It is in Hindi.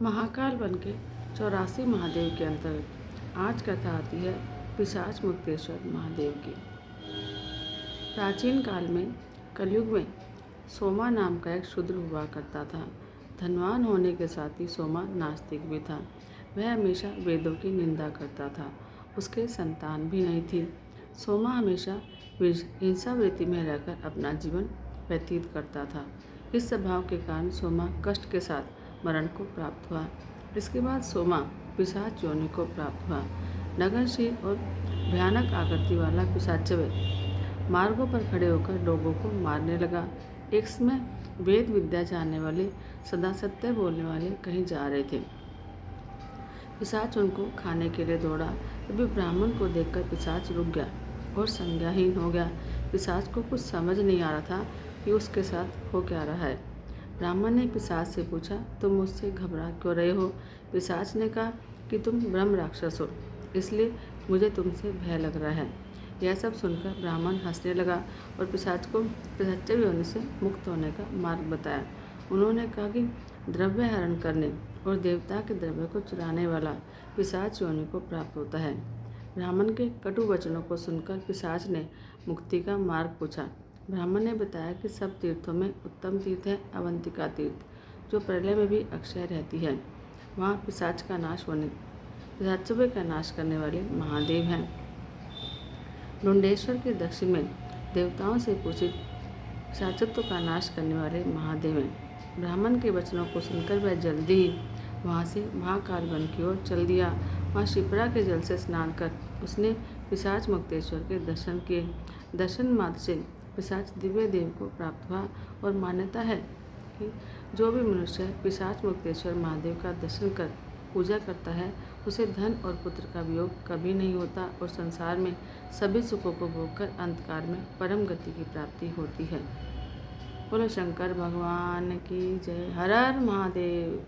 महाकाल वन के 84 महादेव के अंतर्गत आज कथा आती है पिशाच मुक्तेश्वर महादेव की। प्राचीन काल में कलयुग में सोमा नाम का एक शूद्र हुआ करता था। धनवान होने के साथ ही सोमा नास्तिक भी था। वह हमेशा वेदों की निंदा करता था। उसके संतान भी नहीं थी। सोमा हमेशा हिंसा वृत्ति में रहकर अपना जीवन व्यतीत करता था। इस स्वभाव के कारण सोमा कष्ट के साथ मरण को प्राप्त हुआ। इसके बाद सोमा पिशाच योनि को प्राप्त हुआ। नगनशील और भयानक आकृति वाला पिशाचव्य मार्गों पर खड़े होकर लोगों को मारने लगा। एक समय वेद विद्या जानने वाले, सदा सत्य बोलने वाले कहीं जा रहे थे। पिशाच उनको खाने के लिए दौड़ा। तभी ब्राह्मण को देखकर पिशाच रुक गया और संज्ञाहीन हो गया। पिशाच को कुछ समझ नहीं आ रहा था कि उसके साथ हो क्या रहा है। ब्राह्मण ने पिशाच से पूछा, तुम मुझसे घबरा क्यों रहे हो? पिशाच ने कहा कि तुम ब्रह्म राक्षस हो, इसलिए मुझे तुमसे भय लग रहा है। यह सब सुनकर ब्राह्मण हंसने लगा और पिशाच को पिशाच योनि से मुक्त होने का मार्ग बताया। उन्होंने कहा कि द्रव्य हरण करने और देवता के द्रव्य को चुराने वाला पिशाच योनि को प्राप्त होता है। ब्राह्मण के कटु वचनों को सुनकर पिशाच ने मुक्ति का मार्ग पूछा। ब्राह्मण ने बताया कि सब तीर्थों में उत्तम तीर्थ है अवंतिका तीर्थ, जो प्रलय में भी अक्षय रहती है। वहाँ पिशाचव्य का नाश करने वाले महादेव हैं। डुंडेश्वर के दक्षिण में देवताओं से पूछित पिशाचत्व का नाश करने वाले महादेव हैं। ब्राह्मण के वचनों को सुनकर वह जल्दी ही वहाँ से महाकाल वन की ओर चल दिया। वहाँ शिप्रा के जल से स्नान कर उसने पिशाच मुक्तेश्वर के दर्शन किए। दर्शन मात्र से पिशाच दिव्य देव को प्राप्त हुआ और मान्यता है कि जो भी मनुष्य पिशाच मुक्तेश्वर महादेव का दर्शन कर पूजा करता है, उसे धन और पुत्र का वियोग कभी नहीं होता और संसार में सभी सुखों को भोगकर अंतकाल में परम गति की प्राप्ति होती है। बोलो शंकर भगवान की जय। हर हर महादेव।